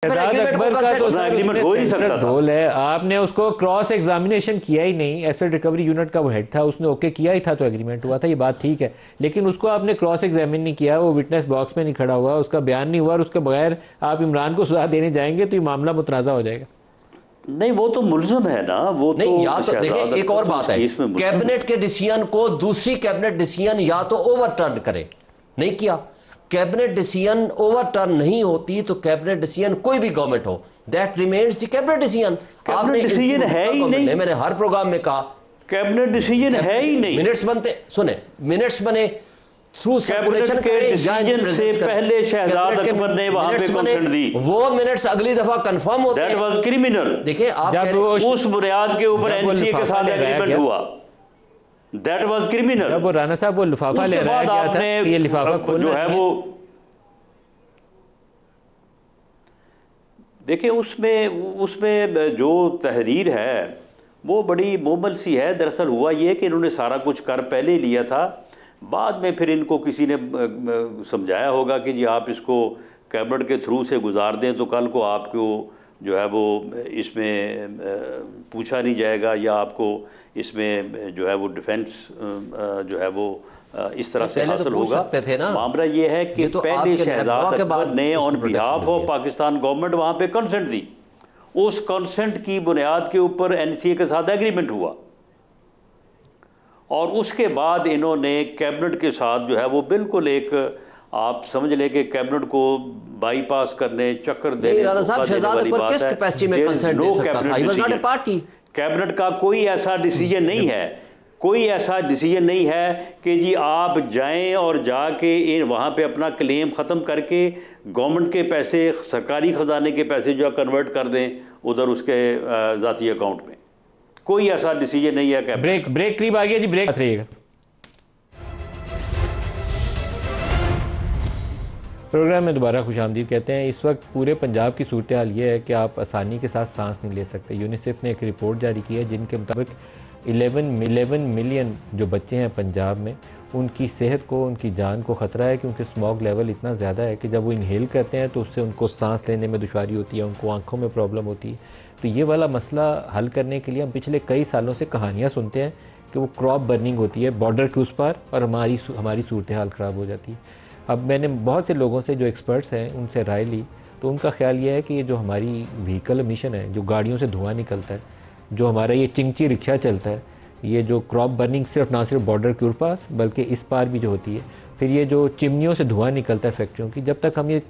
अकबर का तो एग्रीमेंट हो ही नहीं सकता था। रोल है, आपने उसको क्रॉस एग्जामिनेशन किया ही नहीं, एसेट रिकवरी यूनिट का वो हेड था, उसने ओके किया ही था तो एग्रीमेंट हुआ था, ये बात ठीक है। लेकिन उसको आपने क्रॉस एग्जामिन नहीं किया, वो विटनेस बॉक्स में नहीं खड़ा हुआ, उसका बयान नहीं हुआ, और उसके बगैर आप इमरान को सजा देने जाएंगे तो ये मामला मुतनाज़ा हो जाएगा। नहीं, वो तो मुल्ज़म है ना, वो नहीं तो या तो देखिए एक और बात है, कैबिनेट के डिसीजन को दूसरी कैबिनेट डिसीजन या तो ओवरटर्न करे, नहीं किया। कैबिनेट डिसीजन ओवरटर्न नहीं होती तो कैबिनेट डिसीजन कोई भी गवर्नमेंट हो, that remains the cabinet decision. आपने डिसीजन है ही नहीं, मैंने हर प्रोग्राम में कहा कैबिनेट डिसीजन है ही नहीं। मिनट्स बनते, सुने, मिनट्स बने थ्रू सर्कुलेशन के डिसीजन से पहले शहजाद अकबर ने वहां पे कंसेंट दी, वो मिनट्स अगली दफा कंफर्म होते हैं। That was criminal. देखिए आप उस बुनियाद के ऊपर एनसीए के साथ एग्रीमेंट हुआ, दैट वाज क्रिमिनल। जब वो राणा साहब वो लिफाफा ले रहा गया था, ये लिफाफा जो है वो देखिए उसमें जो तहरीर है वो बड़ी मोमल सी है। दरअसल हुआ ये कि इन्होंने सारा कुछ कर पहले लिया था, बाद में फिर इनको किसी ने समझाया होगा कि जी आप इसको कैबिनेट के थ्रू से गुजार दें तो कल को आपको जो है वो इसमें पूछा नहीं जाएगा, या आपको इसमें जो है वो डिफेंस जो है वो इस तरह से हासिल होगा। मामला ये है कि तो पहले शहजाद अकबर ने on behalf of Pakistan government वहाँ पे कंसेंट दी, उस कंसेंट की बुनियाद के ऊपर एनसीए के साथ एग्रीमेंट हुआ, और उसके बाद इन्होंने कैबिनेट के साथ जो है वो बिल्कुल एक आप समझ लें कि कैबिनेट को बाईपास करने, चक्कर देने वाली बात है। कैबिनेट का कोई ऐसा डिसीजन नहीं है, कोई ऐसा डिसीजन नहीं है कि जी आप जाएं और जाके वहाँ पे अपना क्लेम ख़त्म करके गवर्नमेंट के पैसे, सरकारी ख़जाने के पैसे जो है कन्वर्ट कर दें उधर उसके ज़ाती अकाउंट में। कोई ऐसा डिसीजन नहीं है। ब्रेक करीब आ गया जी, ब्रेक रहिएगा। प्रोग्राम में दोबारा खुशामदीद कहते हैं। इस वक्त पूरे पंजाब की सूरत हाल ये है कि आप आसानी के साथ सांस नहीं ले सकते। यूनिसेफ ने एक रिपोर्ट जारी की है जिनके मुताबिक 11 मिलियन जो बच्चे हैं पंजाब में, उनकी सेहत को, उनकी जान को ख़तरा है, क्योंकि स्मॉग लेवल इतना ज़्यादा है कि जब वो इनहेल करते हैं तो उससे उनको सांस लेने में दुश्वारी होती है, उनको आँखों में प्रॉब्लम होती है। तो ये वाला मसला हल करने के लिए हम पिछले कई सालों से कहानियाँ सुनते हैं कि वो क्रॉप बर्निंग होती है बॉर्डर के उस पार और हमारी सूरत हाल ख़राब हो जाती है। अब मैंने बहुत से लोगों से जो एक्सपर्ट्स हैं उनसे राय ली, तो उनका ख्याल ये है कि ये जो हमारी व्हीकल एमिशन है, जो गाड़ियों से धुआं निकलता है, जो हमारा ये चिंगची रिक्शा चलता है, ये जो क्रॉप बर्निंग सिर्फ ना सिर्फ बॉर्डर के पास बल्कि इस पार भी जो होती है, फिर ये जो चिमनियों से धुआं निकलता है फैक्ट्रियों की, जब तक हम ये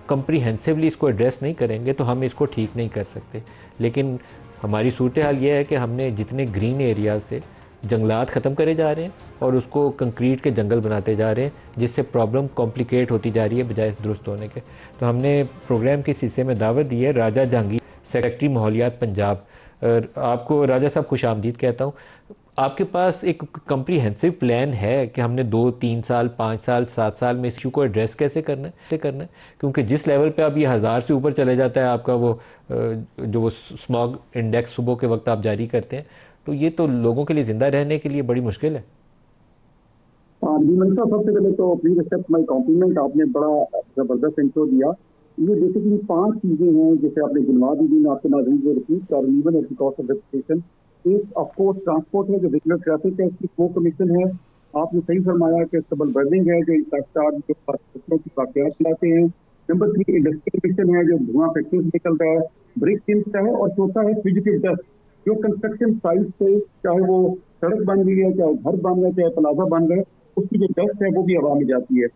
कम्प्रीहेंसिवली इसको एड्रेस नहीं करेंगे तो हम इसको ठीक नहीं कर सकते। लेकिन हमारी सूरत हाल ये है कि हमने जितने ग्रीन एरियाज़ थे जंगलात ख़त्म करे जा रहे हैं और उसको कंक्रीट के जंगल बनाते जा रहे हैं, जिससे प्रॉब्लम कॉम्प्लिकेट होती जा रही है बजाय दुरुस्त होने के। तो हमने प्रोग्राम के हिस्से में दावत दी है राजा जहांगीर, सेक्रेटरी माहौलियात पंजाब। आपको राजा साहब खुशामदीद कहता हूँ। आपके पास एक कम्प्रीहेंसिव प्लान है कि हमने 2, 3 साल, 5 साल, 7 साल में इस इशू को एड्रेस कैसे करना है? क्योंकि जिस लेवल पे अब ये 1000 से ऊपर चले जाता है आपका वो जो वो स्मॉग इंडेक्स सुबह के वक्त आप जारी करते हैं, तो ये तो लोगों के लिए ज़िंदा रहने के लिए बड़ी मुश्किल है। जी मनसा, सबसे पहले तो प्लीज एक्सेप्ट माय कॉम्प्लीमेंट, आपने बड़ा ज़बरदस्त इंट्रो दिया। ये बेसिकली 5 चीज़ें हैं जैसे आपने गिनवा दी, आपके नाज़रीन को रिपीट कर, even at the cost of reputation. एक ऑफकोर्स ट्रांसपोर्ट है, जो रेगुलर ट्रैफिक है, इसकी स्मोक कमीशन है। आपने सही फरमाया कि स्टबल बर्निंग है जो फैक्ट्रियों की वाकयात चलाते हैं। नंबर 3 इंडस्ट्रियल कमीशन है जो धुआं फैक्ट्री से निकलता है, ब्रिक किल्स का है। और चौथा है फ्यूजिटिव डस्ट, जो कंस्ट्रक्शन साइट से, चाहे वो सड़क बन गई है, चाहे घर बन गए, चाहे प्लाजा बन गए, उसकी जो डस्ट है वो भी हवा में जाती है।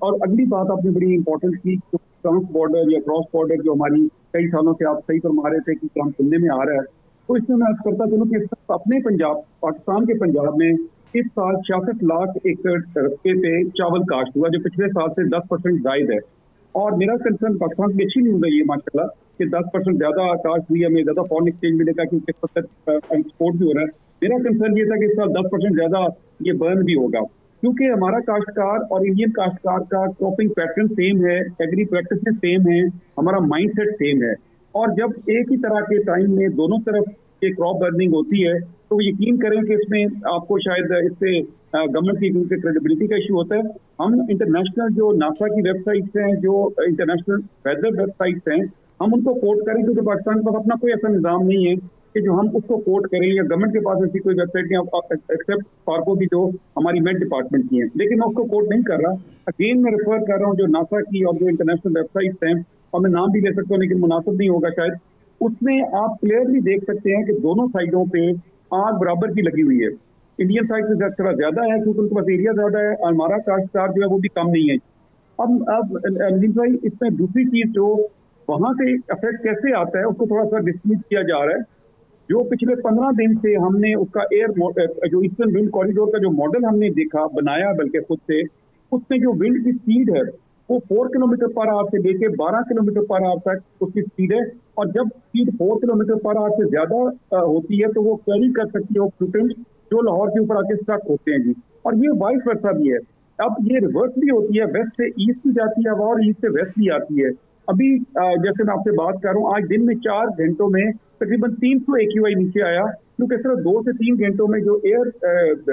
और अगली बात आपने बड़ी इंपॉर्टेंट की, ट्रांस बॉर्डर या क्रॉस बॉर्डर जो हमारी कई सालों से आप सही फरमा रहे थे कि काम सुनने में आ रहा है, तो इसमें मैं अर्ज करता चलूँ कि अपने पंजाब, पाकिस्तान के पंजाब में इस साल 66 लाख एकड़ रकबे पे चावल काश्त हुआ, जो पिछले साल से 10% जायद है। और मेरा कंसर्न, पाकिस्तान की अच्छी न्यूज़ है ये माशाल्लाह कि 10% ज्यादा काश्त हुई, हमें ज्यादा फॉरेन एक्सचेंज मिलेगा क्योंकि एक्सपोर्ट भी हो रहा है। मेरा कंसर्न ये था कि इस साल 10% ज्यादा ये बर्न भी होगा, क्योंकि हमारा काश्तकार और इंडियन काश्तकार का क्रॉपिंग पैटर्न सेम है, एग्री प्रैक्टिस सेम है, हमारा माइंडसेट सेम है। और जब एक ही तरह के टाइम में दोनों तरफ के क्रॉप बर्निंग होती है तो यकीन करें कि इसमें आपको शायद इससे गवर्नमेंट की क्रेडिबिलिटी का इशू होता है। हम इंटरनेशनल जो नासा की वेबसाइट्स हैं, जो इंटरनेशनल वेदर वेबसाइट्स हैं, हम उनको कोट करें, क्योंकि पाकिस्तान के पास अपना कोई ऐसा निज़ाम नहीं है कि जो हम उसको कोट करें, या गवर्नमेंट के पास ऐसी कोई वेबसाइट नहीं एक्सेप्ट फार्को की जो हमारी मेट डिपार्टमेंट की है, लेकिन मैं उसको कोट नहीं कर रहा। अगेन मैं रेफर कर रहा हूँ जो नासा की और जो इंटरनेशनल वेबसाइट हैं, और मैं नाम भी ले सकता हूँ लेकिन मुनासिब नहीं होगा शायद, उसमें आप क्लियरली देख सकते हैं कि दोनों साइडों पे आग बराबर की लगी हुई है। इंडियन साइड से थोड़ा ज्यादा है क्योंकि उनके पास एरिया ज्यादा है, और हमारा काश्तकार जो है वो भी कम नहीं है। अब नजीम भाई, इसमें दूसरी चीज जो वहां से इफेक्ट कैसे आता है उसको थोड़ा सा डिस्कस किया जा रहा है। जो पिछले 15 दिन से हमने उसका जो ईस्टर्न विंड कॉरिडोर का जो मॉडल हमने देखा बनाया बल्कि खुद से, उसमें जो विंड की स्पीड है वो 4 किलोमीटर पर आवर से लेके 12 किलोमीटर पर आवर तक उसकी स्पीड है। और जब स्पीड 4 किलोमीटर पर आवर से ज्यादा होती है तो वो कैरी कर सकती है फ्लूटेंट जो लाहौर के ऊपर आके स्टक होते हैं जी। और ये वाइस वर्सा भी है। अब ये रिवर्स भी होती है, वेस्ट से ईस्ट भी जाती है और ईस्ट से वेस्ट भी आती है। अभी जैसे मैं आपसे बात कर रहा हूँ, आज दिन में 4 घंटों में तकरीबन 300 AQI नीचे आया, क्योंकि सिर्फ 2 से 3 घंटों में जो एयर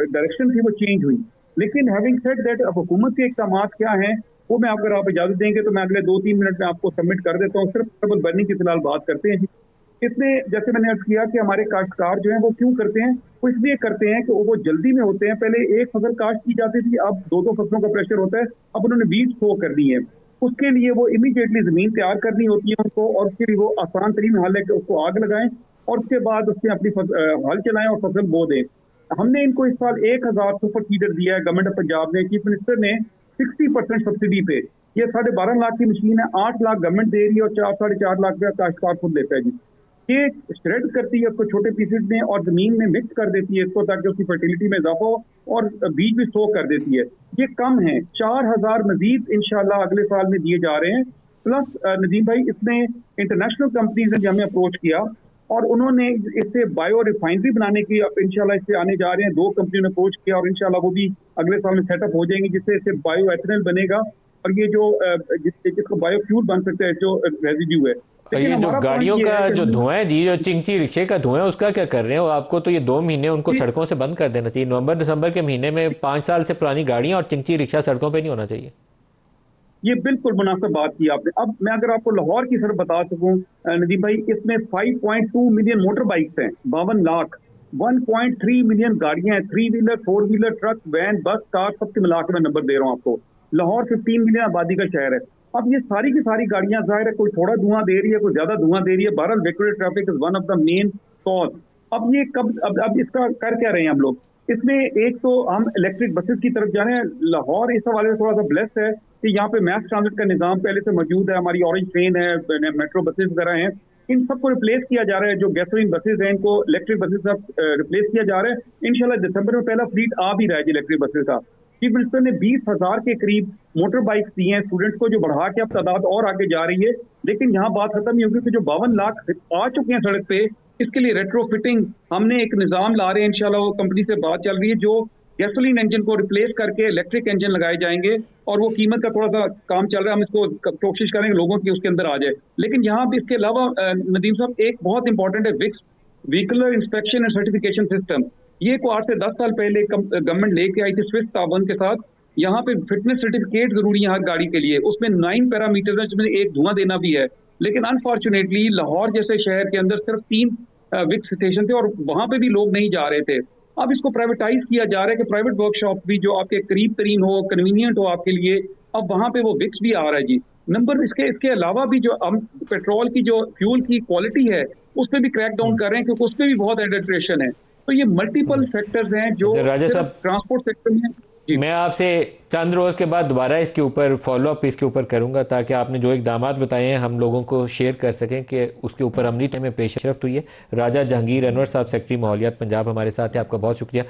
डायरेक्शन थी वो चेंज हुई। लेकिन हैविंग सेड दैट, अब हुकूमत के इक़दाम क्या हैं वो मैं अगर आप इजाजत देंगे तो मैं अगले 2-3 मिनट में आपको सबमिट कर देता हूँ। सिर्फ ट्रबल बर्निंग की फिलहाल बात करते हैं जी। इसमें जैसे मैंने अर्ज किया कि हमारे काश्तकार जो हैं वो क्यों करते हैं, वो इसलिए करते हैं कि वो जल्दी में होते हैं। पहले एक फसल काश्त की जाती थी, अब 2-2 फसलों का प्रेशर होता है। अब उन्होंने बीज सो करनी है, उसके लिए वो इमीडिएटली जमीन तैयार करनी होती है उनको, और उसके लिए वो आसान तरीन हल है कि उसको आग लगाएं और उसके बाद उसमें अपनी हल चलाएं और फसल बो दें। हमने इनको इस साल 1000 सुपर सीडर दिया है गवर्नमेंट ऑफ पंजाब ने, चीफ मिनिस्टर ने 60% सब्सिडी पे। ये 12.5 लाख की मशीन है, 8 लाख गवर्नमेंट दे रही है और 4-4.5 लाख रुपया काश्तकार खुद देता है जी। ये श्रेड करती है उसको छोटे पीसेज में और जमीन में मिक्स कर देती है इसको, ताकि उसकी फर्टिलिटी में इजाफा हो, और बीज भी स्टोक कर देती है। ये कम है, 4000 मजीद इंशाल्लाह अगले साल में दिए जा रहे हैं। प्लस नदीम भाई, इसमें इंटरनेशनल कंपनीज ने हमें अप्रोच किया और उन्होंने इससे बायो रिफाइनरी बनाने की इंशाल्लाह इससे आने जा रहे हैं। 2 कंपनियों ने अप्रोच किया और इंशाल्लाह वो भी अगले साल में सेटअप हो जाएंगी, जिससे इससे बायो एथेनॉल बनेगा और ये जो जिसको बायो फ्यूल बन सकता है जो रेजिड्यू है। और ये जो गाड़ियों का जो धुआं है जी, जो चिंची रिक्शे का धुआं है, उसका क्या कर रहे हो आपको? तो ये 2 महीने उनको सड़कों से बंद कर देना चाहिए। नवंबर दिसंबर के महीने में 5 साल से पुरानी गाड़ियां और चिंची रिक्शा सड़कों पे नहीं होना चाहिए। ये बिल्कुल मुनासिब बात की आपने। अब मैं अगर आपको लाहौर की सिर्फ बता सकूं नदीम भाई, इसमें 5.2 मिलियन मोटर बाइक्स हैं, 52 लाख, 1.3 मिलियन गाड़ियां हैं, 3 wheeler 4 wheeler truck van bus car सबके मिलाकर मैं नंबर दे रहा हूँ आपको। लाहौर 15 मिलियन आबादी का शहर है। अब ये सारी की सारी गाड़ियां जाहिर है कोई थोड़ा धुआं दे रही है, कोई ज्यादा धुआं दे रही है। बहरहाल vehicular traffic is one of the main cause. अब ये अब इसका कर क्या रहे हैं हम लोग? इसमें एक तो हम इलेक्ट्रिक बसेस की तरफ जा रहे हैं। लाहौर इस हवाले से थोड़ा सा ब्लेस्ड है कि यहाँ पे मैस ट्रांजिट का निजाम पहले से मौजूद है। हमारी ऑरेंज ट्रेन है, मेट्रो बसेस वगैरह हैं, इन सबको रिप्लेस किया जा रहा है। जो गैसोलीन बसेस हैं इनको इलेक्ट्रिक बसेस सब रिप्लेस किया जा रहा है। इंशाल्लाह दिसंबर में पहला फ्लीट आ भी रहा है इलेक्ट्रिक बसेस का। चीफ मिनिस्टर ने 20,000 के करीब मोटर बाइक्स दी हैं स्टूडेंट्स को, जो बढ़ा के अब तादाद और आगे जा रही है। लेकिन यहाँ बात खत्म नहीं होगी कि जो 52 लाख आ चुके हैं सड़क पे, इसके लिए रेट्रो फिटिंग हमने एक निजाम ला रहे हैं। इंशाल्लाह वो कंपनी से बात चल रही है, जो गैसोलीन इंजन को रिप्लेस करके इलेक्ट्रिक इंजन लगाए जाएंगे, और वो कीमत का थोड़ा सा काम चल रहा है। हम इसको कोशिश करेंगे लोगों की उसके अंदर आ जाए। लेकिन यहाँ भी इसके अलावा नदीम साहब एक बहुत इंपॉर्टेंट है विक्स, vehicular inspection and certification system. ये को 8 से 10 साल पहले गवर्नमेंट लेके आई थी स्विस तावन के साथ। यहाँ पे फिटनेस सर्टिफिकेट जरूरी है हर गाड़ी के लिए। उसमें 9 पैरामीटर्स है, जिसमें एक धुआं देना भी है। लेकिन अनफॉर्चुनेटली लाहौर जैसे शहर के अंदर सिर्फ 3 विक्स स्टेशन थे और वहां पे भी लोग नहीं जा रहे थे। अब इसको प्राइवेटाइज किया जा रहा है कि प्राइवेट वर्कशॉप भी जो आपके करीब तरीन हो, कन्वीनियंट हो आपके लिए, अब वहां पे वो विक्स भी आ रहा है जी। नंबर इसके अलावा भी जो हम पेट्रोल की जो फ्यूल की क्वालिटी है उस पर भी क्रैक डाउन कर रहे हैं, क्योंकि उस पर भी बहुत एडल्ट्रेशन है। तो ये मल्टीपल फैक्टर्स हैं जो राजा साहब ट्रांसपोर्ट सेक्टर में। मैं आपसे चंद रोज के बाद दोबारा इसके ऊपर फॉलोअप इसके ऊपर करूंगा, ताकि आपने जो इकदाम बताए हैं हम लोगों को शेयर कर सकें कि उसके ऊपर अमली में पेशरफ्त हुई है। राजा जहांगीर अनवर साहब, सेक्रेटरी माहौलियात पंजाब हमारे साथ है। आपका बहुत शुक्रिया।